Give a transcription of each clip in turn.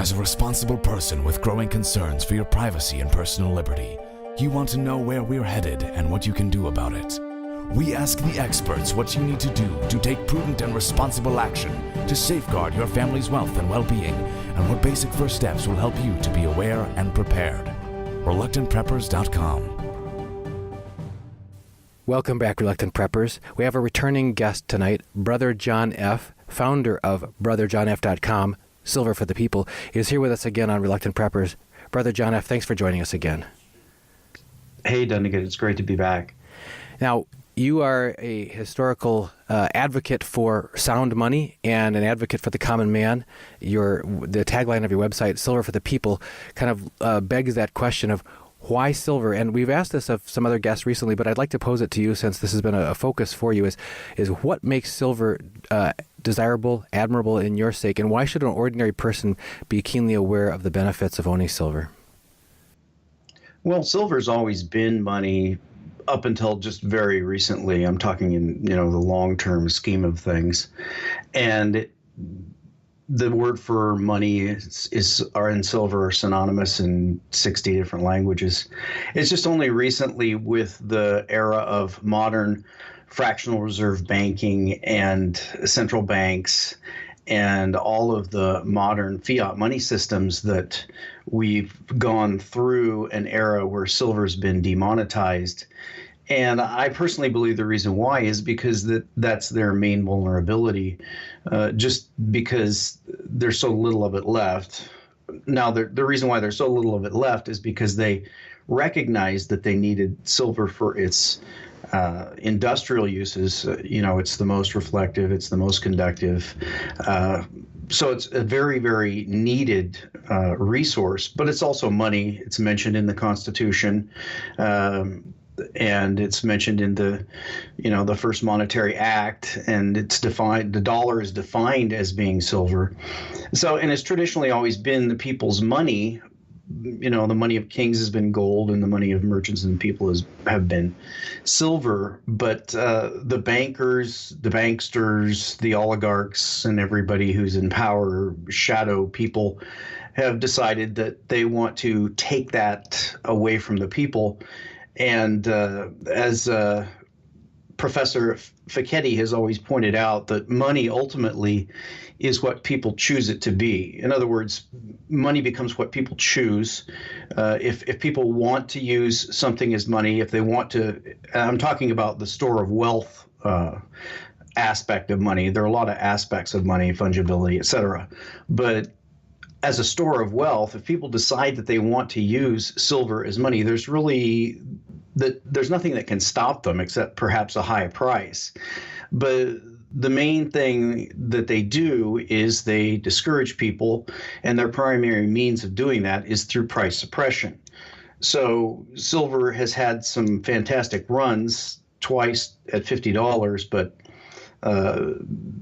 As a responsible person with growing concerns for your privacy and personal liberty, you want to know where we're headed and what you can do about it. We ask the experts what you need to do to take prudent and responsible action to safeguard your family's wealth and well-being, and what basic first steps will help you to be aware and prepared. ReluctantPreppers.com. Welcome back, Reluctant Preppers. We have a returning guest tonight, Brother John F., founder of BrotherJohnF.com, Silver for the People, is here with us again on Reluctant Preppers. Brother John F., thanks for joining us again. Hey, Dunnigan, it's great to be back. Now, you are a historical advocate for sound money and an advocate for the common man. The tagline of your website, Silver for the People, kind of begs that question of why silver? And we've asked this of some other guests recently, but I'd like to pose it to you since this has been a focus for you, is what makes silver desirable, admirable in your sake, and why should an ordinary person be keenly aware of the benefits of owning silver? Well, silver's always been money up until just very recently. I'm talking in, the long-term scheme of things. And the word for money are in silver are synonymous in 60 different languages. It's just only recently with the era of modern fractional reserve banking and central banks and all of the modern fiat money systems that we've gone through an era where silver's been demonetized. And I personally believe the reason why is because that's their main vulnerability, just because there's so little of it left. Now, the reason why there's so little of it left is because they recognized that they needed silver for its industrial uses. It's the most reflective, it's the most conductive. So it's a very, very needed resource, but it's also money. It's mentioned in the Constitution. And it's mentioned in the first monetary act, and it's defined, the dollar is defined as being silver. So, and it's traditionally always been the people's money. The money of kings has been gold, and the money of merchants and people have been silver. But the bankers, the banksters, the oligarchs, and everybody who's in power, shadow people, have decided that they want to take that away from the people. And as Professor Piketty has always pointed out, that money ultimately is what people choose it to be. In other words, money becomes what people choose. If people want to use something as money, if they want to, I'm talking about the store of wealth aspect of money. There are a lot of aspects of money, fungibility, et cetera. But as a store of wealth, if people decide that they want to use silver as money, there's nothing that can stop them except perhaps a high price. But the main thing that they do is they discourage people, and their primary means of doing that is through price suppression. So silver has had some fantastic runs, twice at $50, but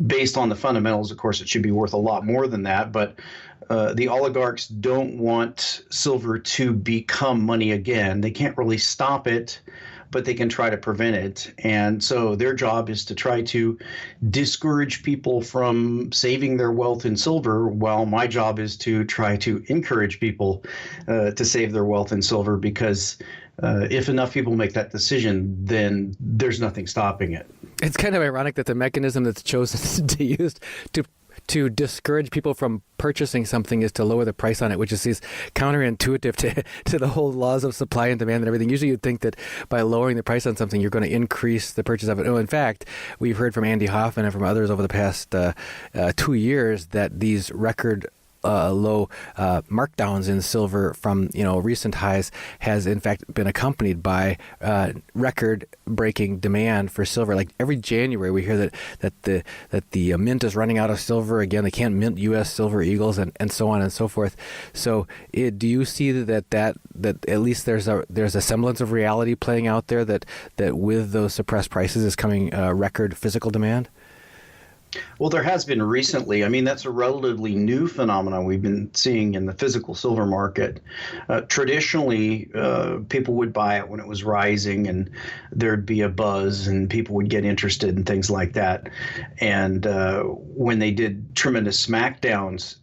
based on the fundamentals, of course, it should be worth a lot more than that. But the oligarchs don't want silver to become money again. They can't really stop it, but they can try to prevent it. And so their job is to try to discourage people from saving their wealth in silver, while my job is to try to encourage people to save their wealth in silver, because if enough people make that decision, then there's nothing stopping it. It's kind of ironic that the mechanism that's chosen to use to discourage people from purchasing something is to lower the price on it, which is counterintuitive to the whole laws of supply and demand and everything. Usually you'd think that by lowering the price on something, you're going to increase the purchase of it. Oh, in fact, we've heard from Andy Hoffman and from others over the past 2 years that these record low markdowns in silver from recent highs has in fact been accompanied by record-breaking demand for silver. Like every January, we hear that the mint is running out of silver again. They can't mint U.S. silver eagles and so on and so forth. So, do you see that at least there's a semblance of reality playing out there that with those suppressed prices is coming record physical demand? Well, there has been recently. I mean, that's a relatively new phenomenon we've been seeing in the physical silver market. Traditionally, people would buy it when it was rising, and there'd be a buzz, and people would get interested in things like that. And when they did tremendous smackdowns,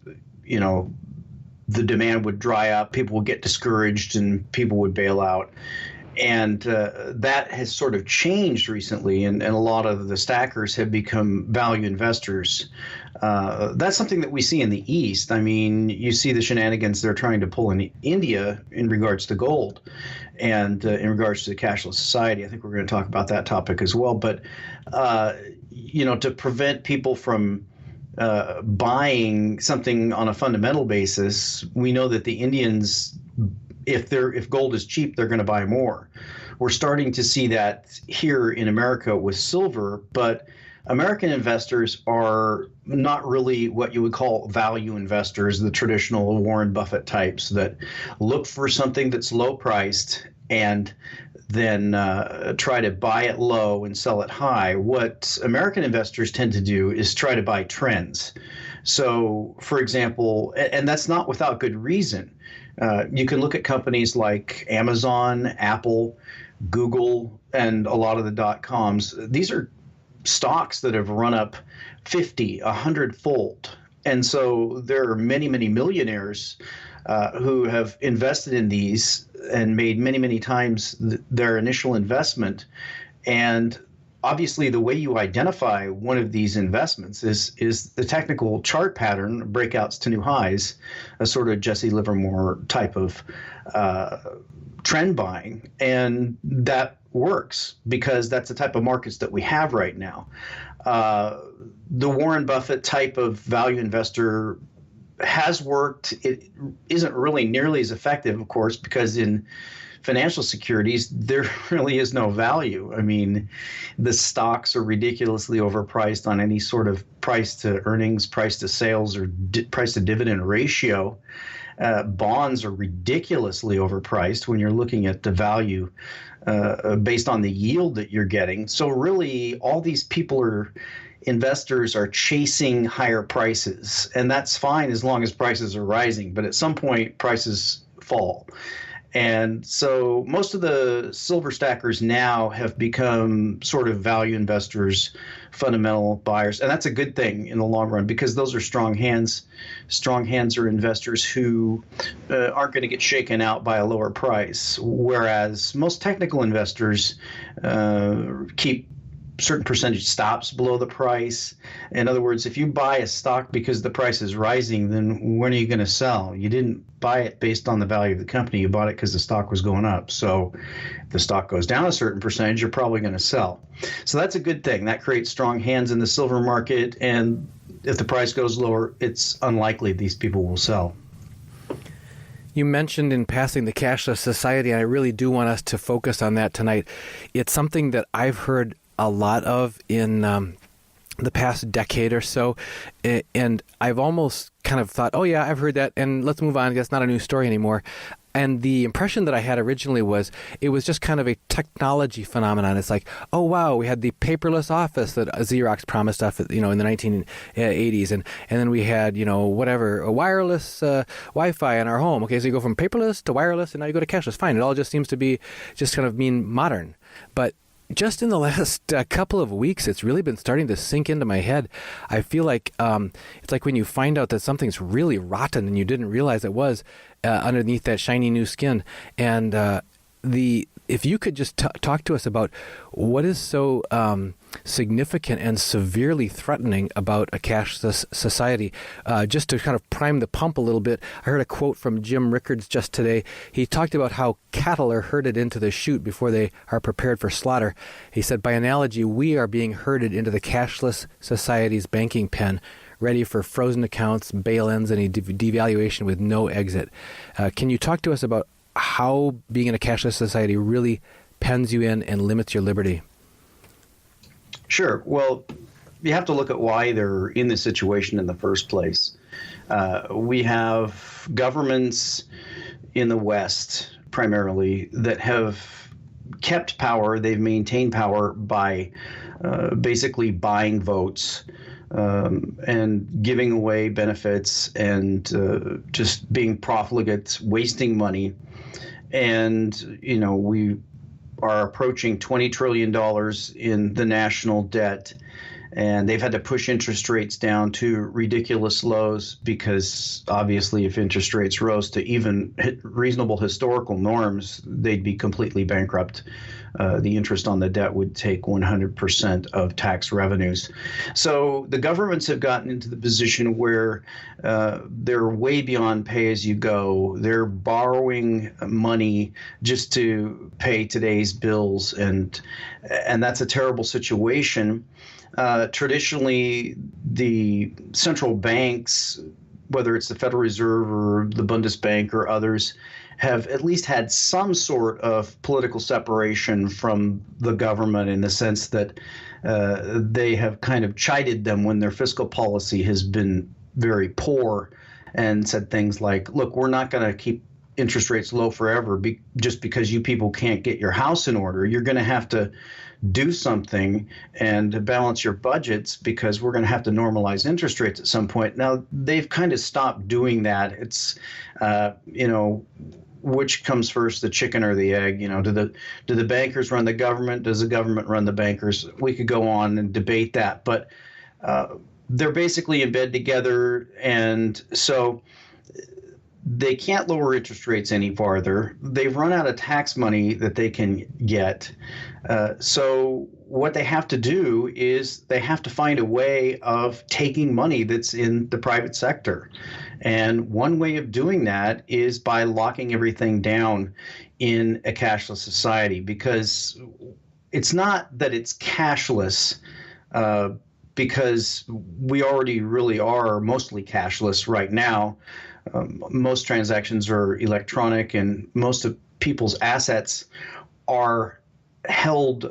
the demand would dry up, people would get discouraged, and people would bail out. And that has sort of changed recently, and a lot of the stackers have become value investors. That's something that we see in the East. I mean, you see the shenanigans they're trying to pull in India in regards to gold and in regards to the cashless society. I think we're going to talk about that topic as well. But, to prevent people from buying something on a fundamental basis, we know that the Indians, if gold is cheap, they're going to buy more. We're starting to see that here in America with silver, but American investors are not really what you would call value investors, the traditional Warren Buffett types that look for something that's low priced and then try to buy it low and sell it high. What American investors tend to do is try to buy trends. So, for example, and that's not without good reason. You can look at companies like Amazon, Apple, Google, and a lot of the dot-coms. These are stocks that have run up 50, 100-fold. And so there are many, many millionaires who have invested in these and made many, many times their initial investment. And obviously, the way you identify one of these investments is the technical chart pattern, breakouts to new highs, a sort of Jesse Livermore type of trend buying. And that works because that's the type of markets that we have right now. The Warren Buffett type of value investor has worked. It isn't really nearly as effective, of course, because in financial securities, there really is no value. I mean, the stocks are ridiculously overpriced on any sort of price to earnings, price to sales, or price to dividend ratio. Bonds are ridiculously overpriced when you're looking at the value based on the yield that you're getting. So really, all these investors are chasing higher prices, and that's fine as long as prices are rising. But at some point, prices fall. And so most of the silver stackers now have become sort of value investors, fundamental buyers. And that's a good thing in the long run because those are strong hands. Strong hands are investors who aren't going to get shaken out by a lower price, whereas most technical investors keep certain percentage stops below the price. In other words, if you buy a stock because the price is rising, then when are you going to sell? You didn't buy it based on the value of the company. You bought it because the stock was going up. So if the stock goes down a certain percentage, you're probably going to sell. So that's a good thing. That creates strong hands in the silver market. And if the price goes lower, it's unlikely these people will sell. You mentioned in passing the cashless society, and I really do want us to focus on that tonight. It's something that I've heard a lot of in the past decade or so, and I've almost kind of thought, oh yeah, I've heard that, and let's move on. That's not a new story anymore. And the impression that I had originally was it was just kind of a technology phenomenon. It's like, oh wow, we had the paperless office that Xerox promised us, in the 1980s, and then we had, a wireless Wi-Fi in our home. Okay, so you go from paperless to wireless, and now you go to cashless. Fine, it all just seems to be just kind of mean modern, but just in the last couple of weeks, it's really been starting to sink into my head. I feel like it's like when you find out that something's really rotten and you didn't realize it was underneath that shiny new skin. And if you could just talk to us about what is so significant and severely threatening about a cashless society, just to kind of prime the pump a little bit. I heard a quote from Jim Rickards just today. He talked about how cattle are herded into the chute before they are prepared for slaughter. He said, by analogy, we are being herded into the cashless society's banking pen, ready for frozen accounts, bail-ins, and a devaluation with no exit. Can you talk to us about how being in a cashless society really pens you in and limits your liberty? Sure. Well, you have to look at why they're in this situation in the first place. We have governments in the West, primarily, that have kept power. They've maintained power by basically buying votes and giving away benefits and just being profligate, wasting money. And, we are approaching $20 trillion in the national debt. and they've had to push interest rates down to ridiculous lows because obviously if interest rates rose to even reasonable historical norms, they'd be completely bankrupt. The interest on the debt would take 100% of tax revenues. So the governments have gotten into the position where they're way beyond pay as you go. They're borrowing money just to pay today's bills, and that's a terrible situation. Traditionally, the central banks, whether it's the Federal Reserve or the Bundesbank or others, have at least had some sort of political separation from the government in the sense that they have kind of chided them when their fiscal policy has been very poor and said things like, look, we're not going to keep interest rates low forever just because you people can't get your house in order. You're going to have to do something and balance your budgets because we're going to have to normalize interest rates at some point. Now, they've kind of stopped doing that. It's, which comes first, the chicken or the egg? Do the bankers run the government? Does the government run the bankers? We could go on and debate that, but they're basically in bed together, and so they can't lower interest rates any farther. They've run out of tax money that they can get. So what they have to do is they have to find a way of taking money that's in the private sector. And one way of doing that is by locking everything down in a cashless society, because it's not that it's cashless, because we already really are mostly cashless right now. Most transactions are electronic, and most of people's assets are held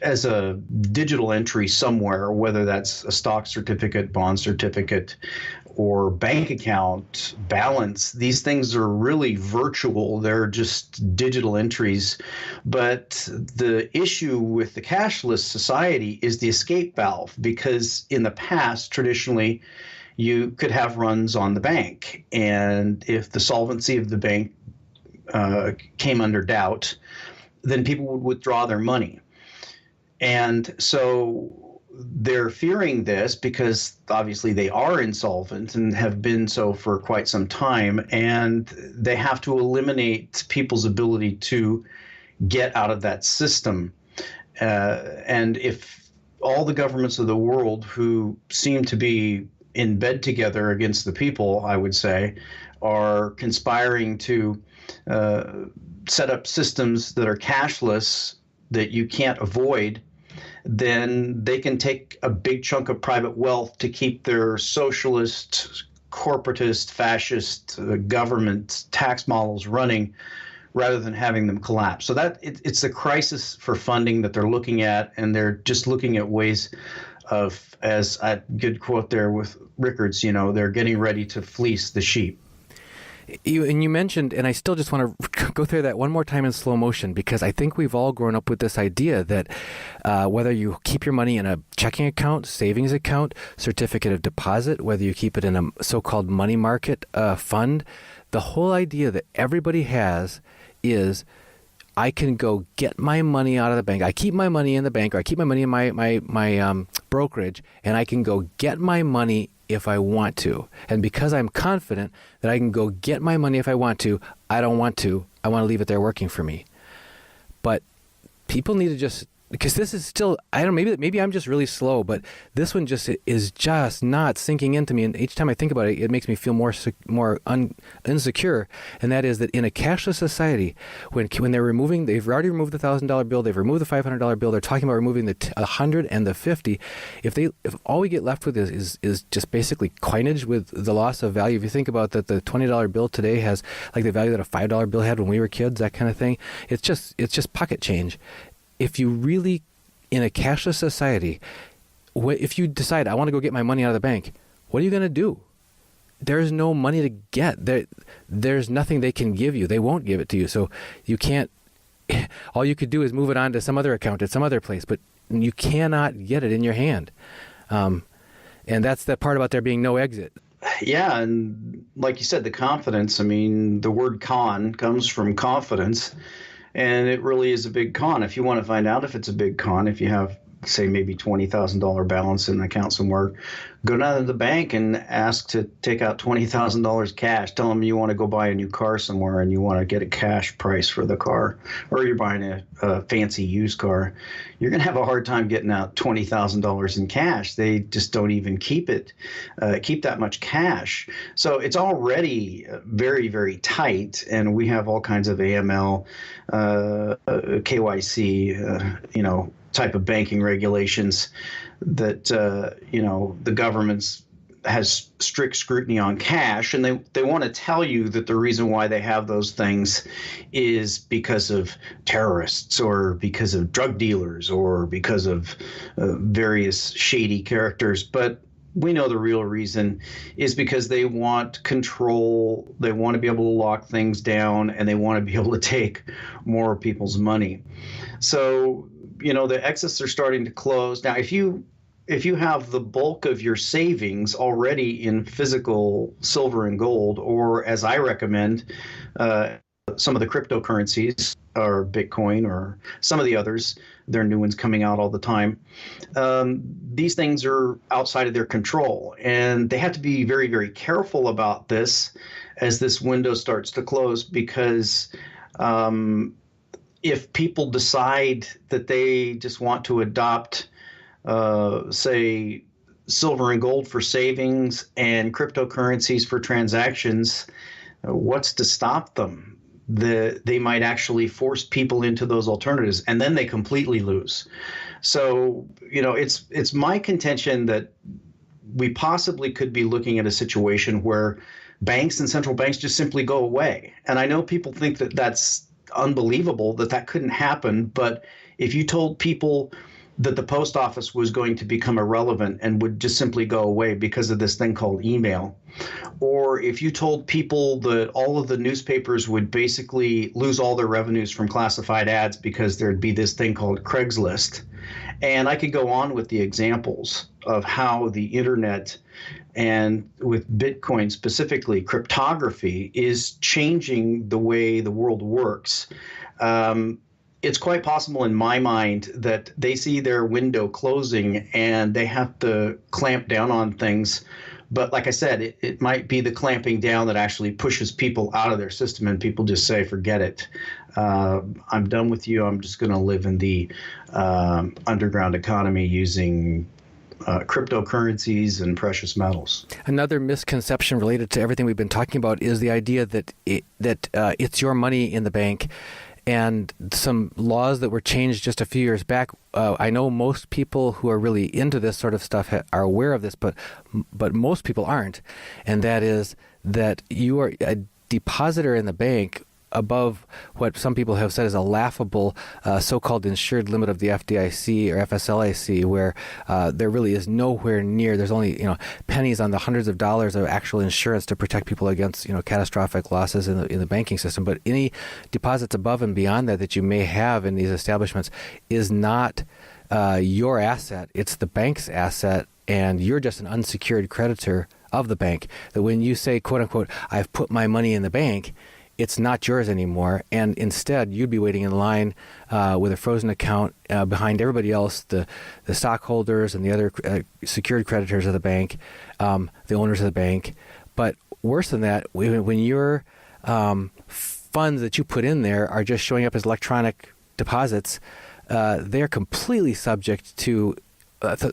as a digital entry somewhere, whether that's a stock certificate, bond certificate, or bank account balance. These things are really virtual. They're just digital entries. But the issue with the cashless society is the escape valve, because in the past, traditionally, you could have runs on the bank. And if the solvency of the bank came under doubt, then people would withdraw their money. And so they're fearing this because obviously they are insolvent and have been so for quite some time, and they have to eliminate people's ability to get out of that system. And if all the governments of the world who seem to be in bed together against the people, I would say, are conspiring to set up systems that are cashless that you can't avoid, then they can take a big chunk of private wealth to keep their socialist, corporatist, fascist government tax models running rather than having them collapse. So that it's the crisis for funding that they're looking at, and they're just looking at ways of, as a good quote there with Rickards, they're getting ready to fleece the sheep. You mentioned, and I still just want to go through that one more time in slow motion, because I think we've all grown up with this idea that whether you keep your money in a checking account, savings account, certificate of deposit, whether you keep it in a so-called money market fund, the whole idea that everybody has is, I can go get my money out of the bank. I keep my money in the bank, or I keep my money in my brokerage, and I can go get my money if I want to. And because I'm confident that I can go get my money if I want to, I don't want to. I want to leave it there working for me. But people need to just, because this is still, I don't know, maybe I'm just really slow, but this one just is just not sinking into me. And each time I think about it, it makes me feel more insecure. And that is that in a cashless society, when they've already removed the $1,000 bill, they've removed the $500 bill, they're talking about removing the $100 and the $50. If all we get left with is just basically coinage with the loss of value. If you think about that, the $20 bill today has like the value that a $5 bill had when we were kids, that kind of thing. It's just pocket change. If you really, in a cashless society, if you decide, I want to go get my money out of the bank, what are you going to do? There's no money to get. There's nothing they can give you. They won't give it to you. So you can't, all you could do is move it on to some other account at some other place, but you cannot get it in your hand. And that's the part about there being no exit. Yeah, and like you said, the confidence, the word con comes from confidence. And it really is a big con. If you want to find out if it's a big con, if you have say maybe $20,000 balance in an account somewhere, go down to the bank and ask to take out $20,000 cash. Tell them you want to go buy a new car somewhere and you want to get a cash price for the car, or you're buying a fancy used car. You're going to have a hard time getting out $20,000 in cash. They just don't even keep that much cash. So it's already very, very tight, and we have all kinds of AML, KYC, type of banking regulations that the government's has strict scrutiny on cash, and they want to tell you that the reason why they have those things is because of terrorists or because of drug dealers or because of various shady characters. But we know the real reason is because they want control, they want to be able to lock things down, and they want to be able to take more people's money. So, the exits are starting to close. Now, if you have the bulk of your savings already in physical silver and gold, or as I recommend, some of the cryptocurrencies or Bitcoin or some of the others, there are new ones coming out all the time. These things are outside of their control, and they have to be very, very careful about this as this window starts to close, because if people decide that they just want to adopt say silver and gold for savings and cryptocurrencies for transactions, what's to stop them? They might actually force people into those alternatives, and then they completely lose. So, it's my contention that we possibly could be looking at a situation where banks and central banks just simply go away. And I know people think that that's unbelievable, that couldn't happen, but if you told people that the post office was going to become irrelevant and would just simply go away because of this thing called email, or if you told people that all of the newspapers would basically lose all their revenues from classified ads because there'd be this thing called Craigslist, and I could go on with the examples of how the internet, and with Bitcoin specifically, cryptography is changing the way the world works. It's quite possible in my mind that they see their window closing and they have to clamp down on things. But like I said, it might be the clamping down that actually pushes people out of their system, and people just say, forget it. I'm done with you. I'm just going to live in the underground economy using cryptocurrencies and precious metals. Another misconception related to everything we've been talking about is the idea that it's your money in the bank. And some laws that were changed just a few years back, I know most people who are really into this sort of stuff are aware of this, but most people aren't. And that is that you are a depositor in the bank above what some people have said is a laughable so-called insured limit of the FDIC or FSLIC, where there really is nowhere near. There's only pennies on the hundreds of dollars of actual insurance to protect people against catastrophic losses in the banking system. But any deposits above and beyond that you may have in these establishments is not your asset. It's the bank's asset, and you're just an unsecured creditor of the bank. That when you say, quote unquote, I've put my money in the bank, it's not yours anymore, and instead you'd be waiting in line with a frozen account behind everybody else, the stockholders and the other secured creditors of the bank, the owners of the bank. But worse than that, when your funds that you put in there are just showing up as electronic deposits, they're completely subject to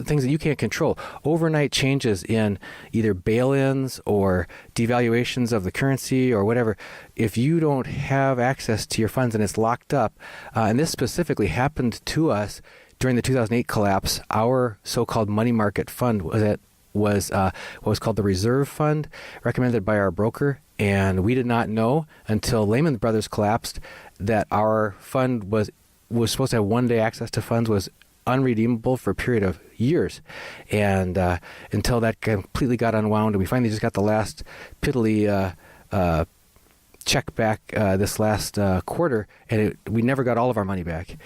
things that you can't control. Overnight changes in either bail-ins or devaluations of the currency or whatever. If you don't have access to your funds and it's locked up, and this specifically happened to us during the 2008 collapse, our so-called money market fund was what was called the Reserve Fund, recommended by our broker. And we did not know until Lehman Brothers collapsed that our fund was supposed to have one-day access to funds, was unredeemable for a period of years, and until that completely got unwound, and we finally just got the last piddly check back this last quarter, and we never got all of our money back.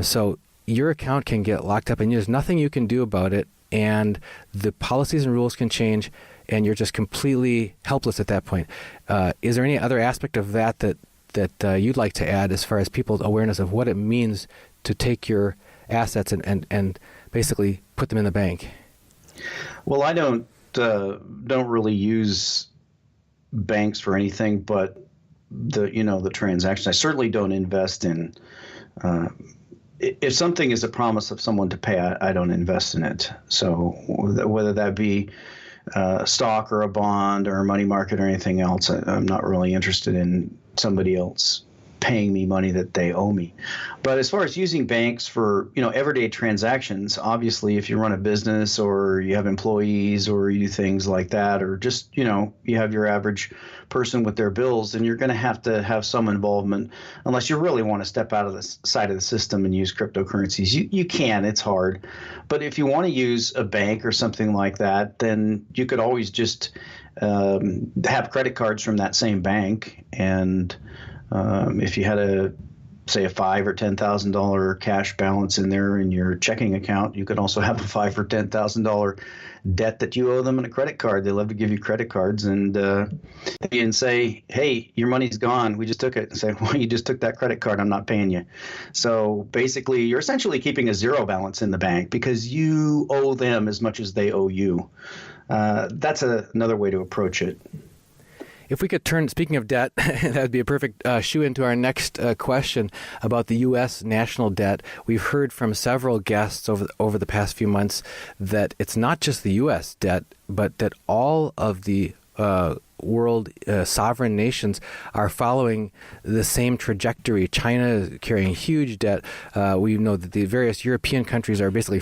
So your account can get locked up, and there's nothing you can do about it, and the policies and rules can change, and you're just completely helpless at that point. Is there any other aspect of that you'd like to add as far as people's awareness of what it means to take your assets and basically put them in the bank? Well, I don't really use banks for anything but the transaction. I certainly don't invest in. If something is a promise of someone to pay, I don't invest in it. So whether that be stock or a bond or a money market or anything else, I'm not really interested in somebody else paying me money that they owe me. But as far as using banks for, everyday transactions, obviously, if you run a business or you have employees or you do things like that, or just, you have your average person with their bills, then you're going to have some involvement, unless you really want to step out of the side of the system and use cryptocurrencies. You can, it's hard. But if you want to use a bank or something like that, then you could always just have credit cards from that same bank. And if you had a $5,000 or $10,000 cash balance in there in your checking account, you could also have a $5,000 or $10,000 debt that you owe them in a credit card. They love to give you credit cards and say, "Hey, your money's gone. We just took it." And say, "Well, you just took that credit card. I'm not paying you." So basically, you're essentially keeping a zero balance in the bank because you owe them as much as they owe you. That's another way to approach it. If we could turn, speaking of debt, that would be a perfect shoe into our next question about the U.S. national debt. We've heard from several guests over the past few months that it's not just the U.S. debt, but that all of the world sovereign nations are following the same trajectory. China is carrying huge debt. We know that the various European countries are basically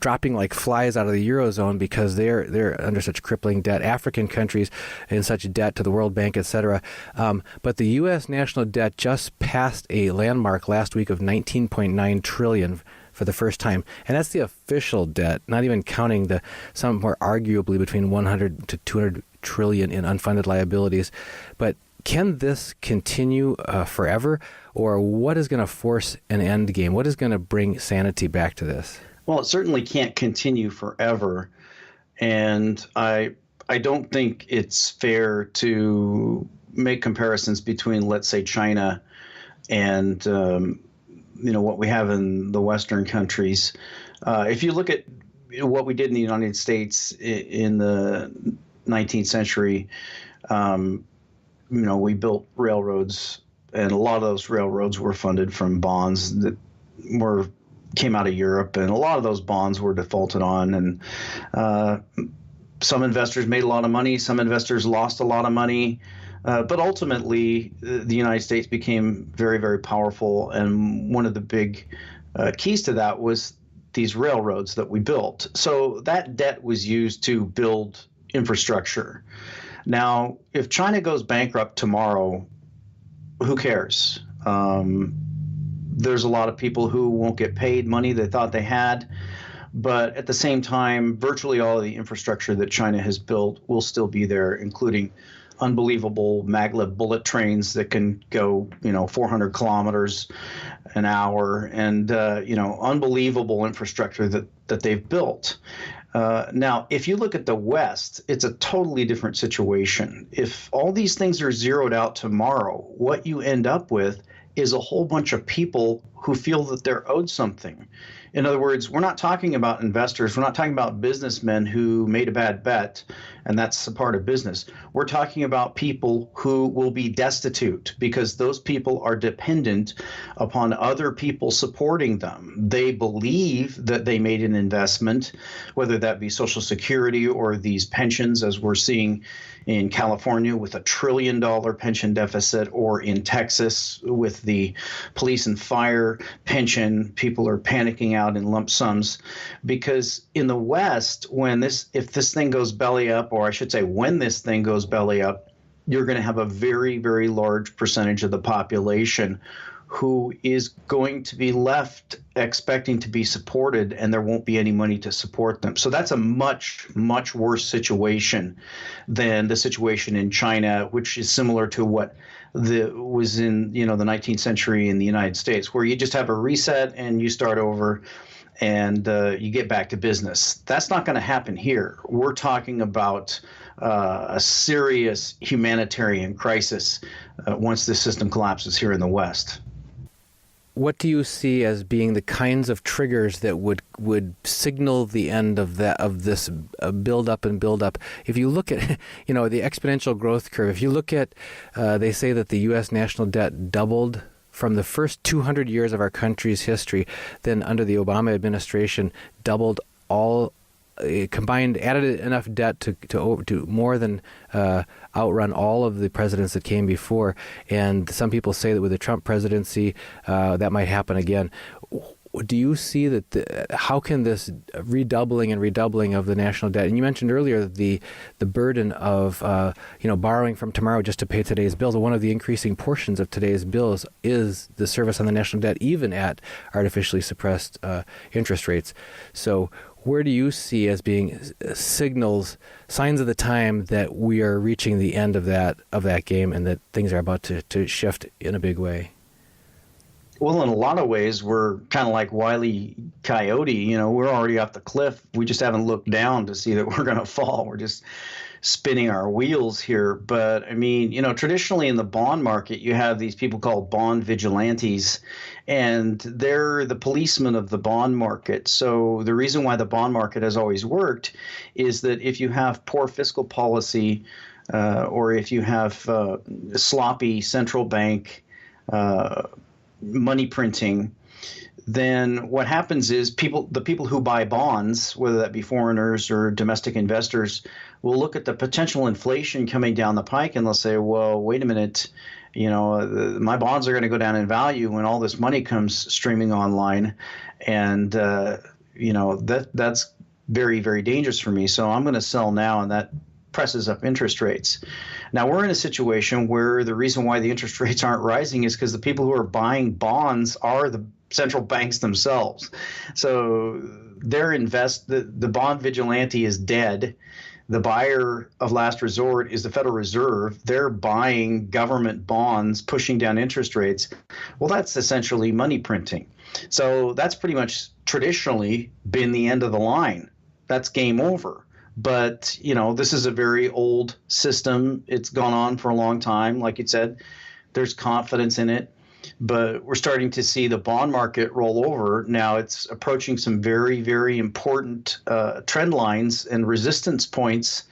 dropping like flies out of the Eurozone because they're under such crippling debt. African countries in such debt to the World Bank, etc. But the U.S. national debt just passed a landmark last week of $19.9 trillion for the first time. And that's the official debt, not even counting some more arguably between 100 to 200 trillion in unfunded liabilities. But can this continue forever? Or what is going to force an end game? What is going to bring sanity back to this? Well, it certainly can't continue forever. And I don't think it's fair to make comparisons between, let's say, China and what we have in the Western countries. If you look at what we did in the United States in the 19th century, we built railroads, and a lot of those railroads were funded from bonds that came out of Europe, and a lot of those bonds were defaulted on, and some investors made a lot of money, some investors lost a lot of money. But ultimately, the United States became very, very powerful, and one of the big keys to that was these railroads that we built. So that debt was used to build infrastructure. Now, if China goes bankrupt tomorrow, who cares? There's a lot of people who won't get paid money they thought they had. But at the same time, virtually all of the infrastructure that China has built will still be there, including unbelievable maglev bullet trains that can go, 400 kilometers an hour, and unbelievable infrastructure that they've built. Now, if you look at the West, it's a totally different situation. If all these things are zeroed out tomorrow, what you end up with is a whole bunch of people who feel that they're owed something. In other words, we're not talking about investors. We're not talking about businessmen who made a bad bet, and that's a part of business. We're talking about people who will be destitute because those people are dependent upon other people supporting them. They believe that they made an investment, whether that be Social Security or these pensions, as we're seeing in California with $1 trillion pension deficit, or in Texas with the police and fire pension. People are panicking out in lump sums because in the West, if this thing goes belly up, or I should say when this thing goes belly up, you're going to have a very, very large percentage of the population who is going to be left expecting to be supported, and there won't be any money to support them. So that's a much, much worse situation than the situation in China, which is similar to what was in the 19th century in the United States, where you just have a reset and you start over and you get back to business. That's not going to happen here. We're talking about a serious humanitarian crisis once this system collapses here in the West. what do you see as being the kinds of triggers that would signal the end of this build up and build up? If you look at the exponential growth curve, if you look at they say that the U.S. national debt doubled from the first 200 years of our country's history, then under the Obama administration doubled all combined, added enough debt to more than outrun all of the presidents that came before. And some people say that with the Trump presidency, that might happen again. Do you see that? How can this redoubling of the national debt? And you mentioned earlier the burden of borrowing from tomorrow just to pay today's bills. One of the increasing portions of today's bills is the service on the national debt, even at artificially suppressed interest rates. So, where do you see as being signs of the time that we are reaching the end of that game and that things are about to shift in a big way? Well, in a lot of ways, we're kind of like Wile E. Coyote. We're already off the cliff. We just haven't looked down to see that we're going to fall. We're just spinning our wheels here. But I mean, traditionally in the bond market, you have these people called bond vigilantes, and they're the policemen of the bond market. So the reason why the bond market has always worked is that if you have poor fiscal policy, or if you have sloppy central bank money printing, then what happens is the people who buy bonds, whether that be foreigners or domestic investors, will look at the potential inflation coming down the pike and they'll say, well, wait a minute, my bonds are going to go down in value when all this money comes streaming online. And, that's very, very dangerous for me. So I'm going to sell now, and that presses up interest rates. Now we're in a situation where the reason why the interest rates aren't rising is because the people who are buying bonds are the central banks themselves. So the bond vigilante is dead. The buyer of last resort is the Federal Reserve. They're buying government bonds, pushing down interest rates. Well, that's essentially money printing. So that's pretty much traditionally been the end of the line. That's game over. But, this is a very old system. It's gone on for a long time. Like you said, there's confidence in it. But we're starting to see the bond market roll over. Now it's approaching some very, very important trend lines and resistance points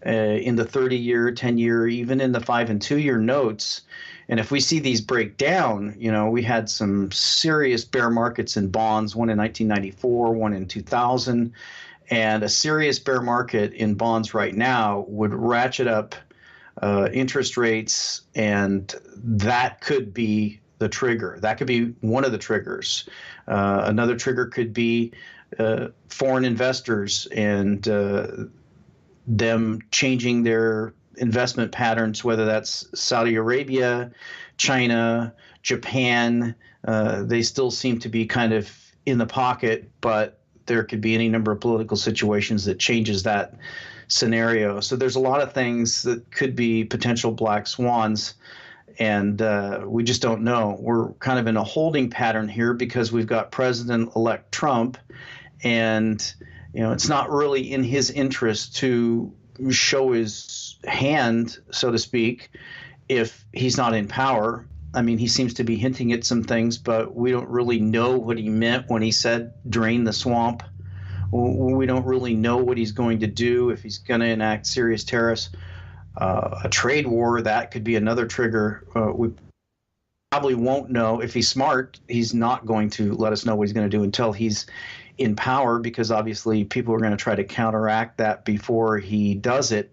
in the 30-year, 10-year, even in the 5- and 2-year notes. And if we see these break down, we had some serious bear markets in bonds, one in 1994, one in 2000. And a serious bear market in bonds right now would ratchet up interest rates, and that could be the trigger. That could be one of the triggers. Another trigger could be foreign investors and them changing their investment patterns, whether that's Saudi Arabia, China, Japan. They still seem to be kind of in the pocket, but there could be any number of political situations that changes that scenario. So there's a lot of things that could be potential black swans, and we just don't know. We're kind of in a holding pattern here because we've got President-elect Trump, and it's not really in his interest to show his hand, so to speak, if he's not in power. I mean, he seems to be hinting at some things, but we don't really know what he meant when he said drain the swamp. We don't really know what he's going to do, if he's going to enact serious tariffs. A trade war, that could be another trigger. We probably won't know. If he's smart, he's not going to let us know what he's going to do until he's in power, because obviously people are going to try to counteract that before he does it.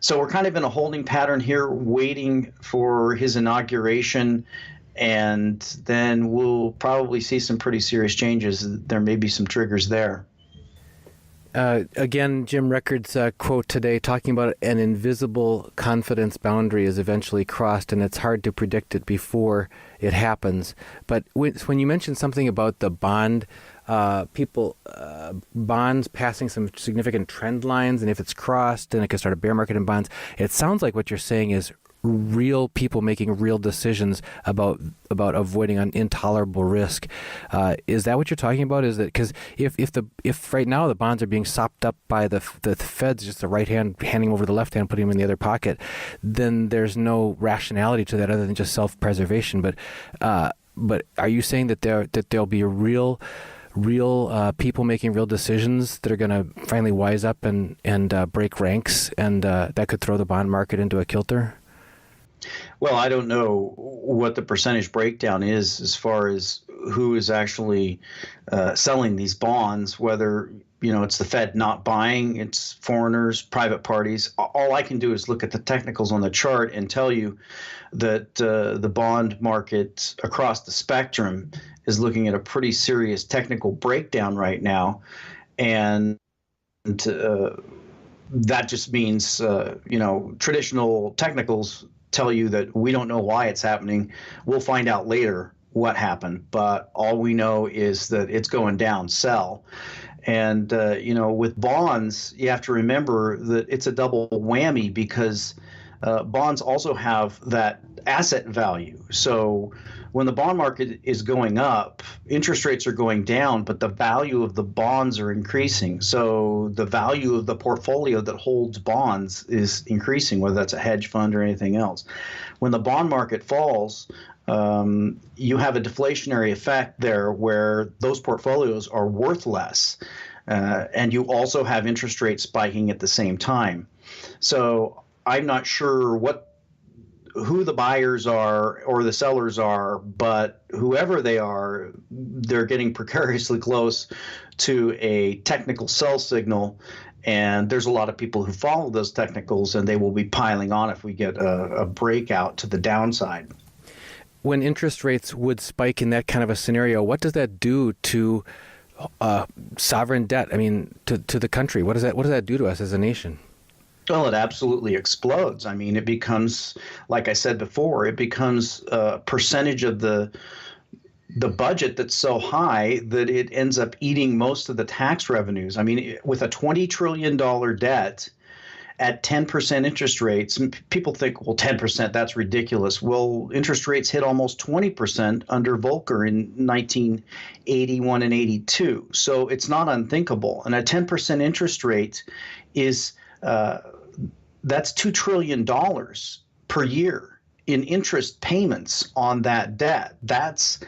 So we're kind of in a holding pattern here, waiting for his inauguration, and then we'll probably see some pretty serious changes. There may be some triggers there. Again, Jim Records' quote today, talking about an invisible confidence boundary is eventually crossed, and it's hard to predict it before it happens. But when you mentioned something about the bonds passing some significant trend lines, and if it's crossed, then it could start a bear market in bonds. It sounds like what you're saying is real people making real decisions about avoiding an intolerable risk. Is that what you're talking about? Is that because if right now the bonds are being sopped up by the Feds, just the right hand handing over the left hand, putting them in the other pocket, then there's no rationality to that other than just self-preservation. But but are you saying that there'll be real people making real decisions that are going to finally wise up and break ranks, and that could throw the bond market into a kilter? Well, I don't know what the percentage breakdown is as far as who is actually selling these bonds, whether it's the Fed not buying, it's foreigners, private parties. All I can do is look at the technicals on the chart and tell you that the bond market across the spectrum is looking at a pretty serious technical breakdown right now. And that just means, traditional technicals tell you that we don't know why it's happening. We'll find out later what happened, but all we know is that it's going down, sell. And, with bonds, you have to remember that it's a double whammy because bonds also have that asset value. So when the bond market is going up, interest rates are going down, but the value of the bonds are increasing. So the value of the portfolio that holds bonds is increasing, whether that's a hedge fund or anything else. When the bond market falls, you have a deflationary effect there where those portfolios are worth less. And you also have interest rates spiking at the same time. So I'm not sure who the buyers are or the sellers are, but whoever they are, they're getting precariously close to a technical sell signal. And there's a lot of people who follow those technicals, and they will be piling on if we get a breakout to the downside. When interest rates would spike in that kind of a scenario, what does that do to sovereign debt? I mean, to the country, what does that do to us as a nation? Well, it absolutely explodes. I mean, it becomes, like I said before, it becomes a percentage of the budget that's so high that it ends up eating most of the tax revenues. I mean, with a $20 trillion debt at 10% interest rates, people think, well, 10%, that's ridiculous. Well, interest rates hit almost 20% under Volcker in 1981 and 82. So it's not unthinkable. And a 10% interest rate is that's $2 trillion per year in interest payments on that debt. That's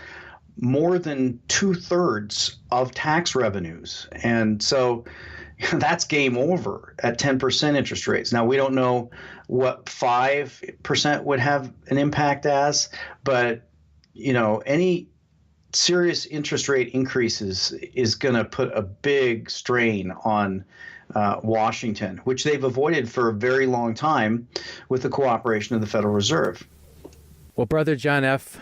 more than 2/3 of tax revenues. And so that's game over at 10% interest rates. Now, we don't know what 5% would have an impact as, but any serious interest rate increases is going to put a big strain on Washington, which they've avoided for a very long time with the cooperation of the Federal Reserve. Well, Brother John F.,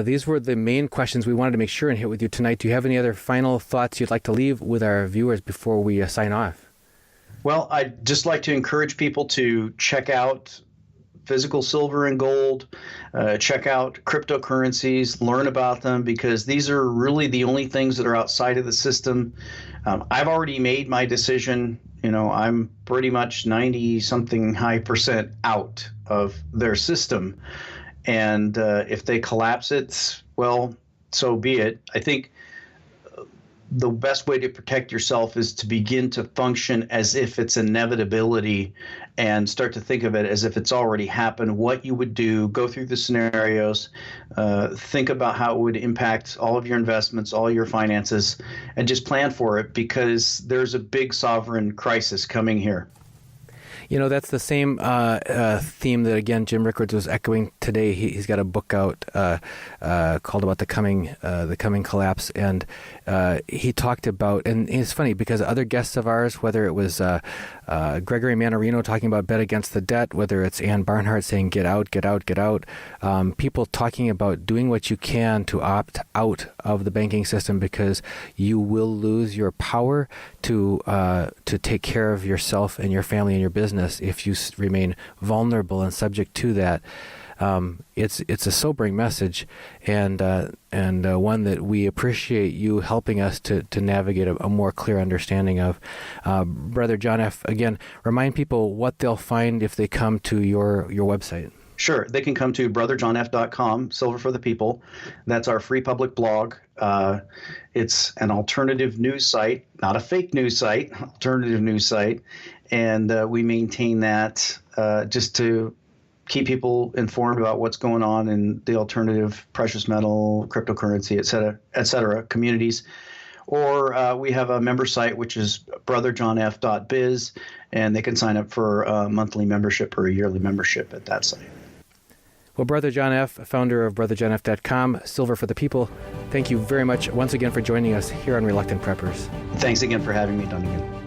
these were the main questions we wanted to make sure and hit with you tonight. Do you have any other final thoughts you'd like to leave with our viewers before we sign off? Well, I'd just like to encourage people to check out physical silver and gold, check out cryptocurrencies, learn about them, because these are really the only things that are outside of the system. I've already made my decision. I'm pretty much 90-something high percent out of their system. And if they collapse it, well, so be it. I think the best way to protect yourself is to begin to function as if it's an inevitability and start to think of it as if it's already happened, what you would do, go through the scenarios, think about how it would impact all of your investments, all your finances, and just plan for it, because there's a big sovereign crisis coming here. That's the same theme that, again, Jim Rickards was echoing today. He's got a book out called about the coming collapse, and he talked about, and it's funny because other guests of ours, whether it was Gregory Manarino talking about bet against the debt, whether it's Ann Barnhart saying get out, get out, get out, people talking about doing what you can to opt out of the banking system because you will lose your power to take care of yourself and your family and your business if you remain vulnerable and subject to that. It's a sobering message, and one that we appreciate you helping us to navigate a more clear understanding of. Brother John F., again, remind people what they'll find if they come to your website. Sure. They can come to brotherjohnf.com, Silver for the People. That's our free public blog. It's an alternative news site, not a fake news site, alternative news site. And we maintain that just to keep people informed about what's going on in the alternative precious metal, cryptocurrency, et cetera communities. Or we have a member site, which is brotherjohnf.biz, and they can sign up for a monthly membership or a yearly membership at that site. Well, Brother John F., founder of brotherjohnf.com, Silver for the People, thank you very much once again for joining us here on Reluctant Preppers. Thanks again for having me, Dunnigan.